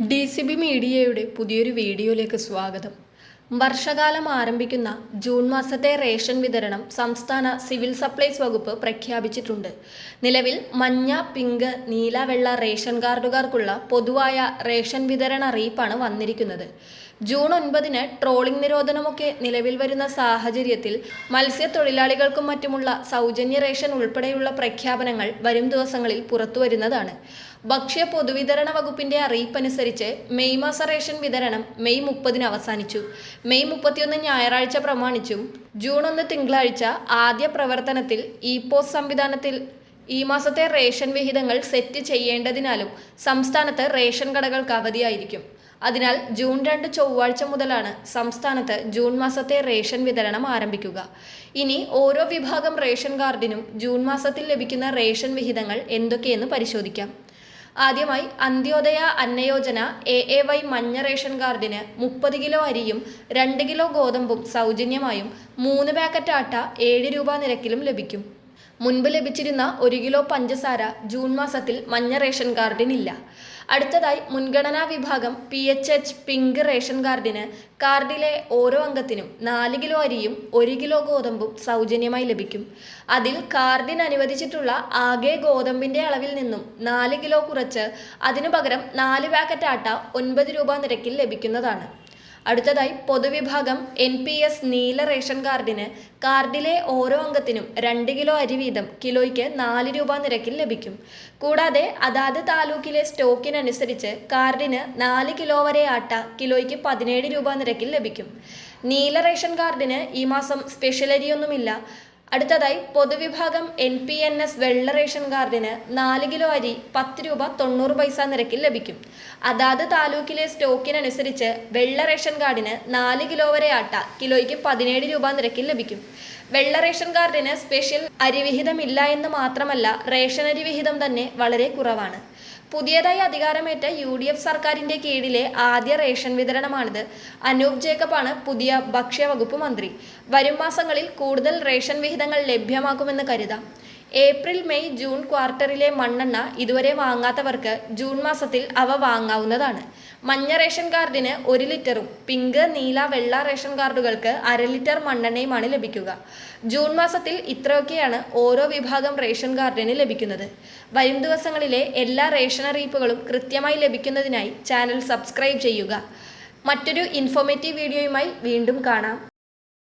DCB മീഡിയയുടെ പുതിയൊരു വീഡിയോയിലേക്ക് സ്വാഗതം. വർഷകാലം ആരംഭിക്കുന്ന ജൂൺ മാസത്തെ റേഷൻ വിതരണം സംസ്ഥാന സിവിൽ സപ്ലൈസ് വകുപ്പ് പ്രഖ്യാപിച്ചിട്ടുണ്ട്. നിലവിൽ മഞ്ഞ, പിങ്ക്, നീല, വെള്ള റേഷൻ കാർഡുകാർക്കുള്ള പൊതുവായ റേഷൻ വിതരണ അറിയിപ്പാണ് വന്നിരിക്കുന്നത്. ജൂൺ 9 ട്രോളിംഗ് നിരോധനമൊക്കെ നിലവിൽ വരുന്ന സാഹചര്യത്തിൽ മത്സ്യത്തൊഴിലാളികൾക്കും മറ്റുമുള്ള സൗജന്യ റേഷൻ ഉൾപ്പെടെയുള്ള പ്രഖ്യാപനങ്ങൾ വരും ദിവസങ്ങളിൽ പുറത്തുവരുന്നതാണ്. ഭക്ഷ്യ പൊതുവിതരണ വകുപ്പിന്റെ അറിയിപ്പനുസരിച്ച് മെയ് മാസ റേഷൻ വിതരണം മെയ് 30 അവസാനിച്ചു. മെയ് 31 ഞായറാഴ്ച പ്രമാണിച്ചും ജൂൺ 1 തിങ്കളാഴ്ച ആദ്യ പ്രവർത്തനത്തിൽ ഇ-പോസ് സംവിധാനത്തിൽ ഈ മാസത്തെ റേഷൻ വിഹിതങ്ങൾ സെറ്റ് ചെയ്യേണ്ടതിനാലും സംസ്ഥാനത്ത് റേഷൻ കടകൾക്ക് അവധിയായിരിക്കും. അതിനാൽ ജൂൺ 2 ചൊവ്വാഴ്ച മുതലാണ് സംസ്ഥാനത്ത് ജൂൺ മാസത്തെ റേഷൻ വിതരണം ആരംഭിക്കുക. ഇനി ഓരോ വിഭാഗം റേഷൻ കാർഡിനും ജൂൺ മാസത്തിൽ ലഭിക്കുന്ന റേഷൻ വിഹിതങ്ങൾ എന്തൊക്കെയെന്ന് പരിശോധിക്കാം. ആദ്യമായി അന്ത്യോദയ അന്നയോജന AAY മഞ്ഞ റേഷൻ കാർഡിന് 30 കിലോ അരിയും 2 കിലോ ഗോതമ്പും സൗജന്യമായും 3 പാക്കറ്റ് ആട്ട 7 രൂപ നിരക്കിലും ലഭിക്കും. മുൻപ് ലഭിച്ചിരുന്ന 1 കിലോ പഞ്ചസാര ജൂൺ മാസത്തിൽ മഞ്ഞ റേഷൻ കാർഡിനില്ല. അടുത്തതായി മുൻഗണനാ വിഭാഗം PHH പിങ്ക് റേഷൻ കാർഡിന് കാർഡിലെ ഓരോ അംഗത്തിനും 4 കിലോ അരിയും 1 കിലോ ഗോതമ്പും സൗജന്യമായി ലഭിക്കും. അതിൽ കാർഡിന് അനുവദിച്ചിട്ടുള്ള ആകെ ഗോതമ്പിന്റെ അളവിൽ നിന്നും 4 കിലോ കുറച്ച് അതിനു പകരം 4 പാക്കറ്റ് ആട്ട 9 രൂപ നിരക്കിൽ ലഭിക്കുന്നതാണ്. അടുത്തതായി പൊതുവിഭാഗം NPS നീല റേഷൻ കാർഡിന് കാർഡിലെ ഓരോ അംഗത്തിനും 2 കിലോ അരി വീതം കിലോയ്ക്ക് 4 രൂപ നിരക്കിൽ ലഭിക്കും. കൂടാതെ അതാത് താലൂക്കിലെ സ്റ്റോക്കിനനുസരിച്ച് കാർഡിന് 4 കിലോ വരെ ആട്ട കിലോയ്ക്ക് 17 രൂപ നിരക്കിൽ ലഭിക്കും. നീല റേഷൻ കാർഡിന് ഈ മാസം സ്പെഷ്യൽ അരിയൊന്നുമില്ല. അടുത്തതായി പൊതുവിഭാഗം NPNS വെള്ള റേഷൻ കാർഡിന് 4 കിലോ അരി 10 രൂപ 90 പൈസ നിരക്കിൽ ലഭിക്കും. അതാത് താലൂക്കിലെ സ്റ്റോക്കിനനുസരിച്ച് വെള്ള റേഷൻ കാർഡിന് 4 കിലോ വരെ ആട്ട കിലോയ്ക്ക് 17 രൂപ നിരക്കിൽ ലഭിക്കും. വെള്ള റേഷൻ കാർഡിന് സ്പെഷ്യൽ അരിവിഹിതമില്ല എന്ന് മാത്രമല്ല, റേഷൻ അരി വിഹിതം തന്നെ വളരെ കുറവാണ്. പുതിയതായി അധികാരമേറ്റ UDF സർക്കാരിന്റെ കീഴിലെ ആദ്യ റേഷൻ വിതരണമാണിത്. അനൂപ് ജേക്കബാണ് പുതിയ ഭക്ഷ്യവകുപ്പ് മന്ത്രി. വരും മാസങ്ങളിൽ കൂടുതൽ റേഷൻ വിഹിതങ്ങൾ ലഭ്യമാക്കുമെന്ന് കരുതാം. ഏപ്രിൽ, മെയ്, ജൂൺ ക്വാർട്ടറിലെ മണ്ണെണ്ണ ഇതുവരെ വാങ്ങാത്തവർക്ക് ജൂൺ മാസത്തിൽ അവ വാങ്ങാവുന്നതാണ്. മഞ്ഞ റേഷൻ കാർഡിന് 1 ലിറ്ററും പിങ്ക്, നീല, വെള്ള റേഷൻ കാർഡുകൾക്ക് 1/2 ലിറ്റർ മണ്ണെണ്ണയുമാണ് ലഭിക്കുക. ജൂൺ മാസത്തിൽ ഇത്രയൊക്കെയാണ് ഓരോ വിഭാഗം റേഷൻ കാർഡിന് ലഭിക്കുന്നത്. വരും ദിവസങ്ങളിലെ എല്ലാ റേഷൻ അറിയിപ്പുകളും കൃത്യമായി ലഭിക്കുന്നതിനായി ചാനൽ സബ്സ്ക്രൈബ് ചെയ്യുക. മറ്റൊരു ഇൻഫോർമേറ്റീവ് വീഡിയോയുമായി വീണ്ടും കാണാം.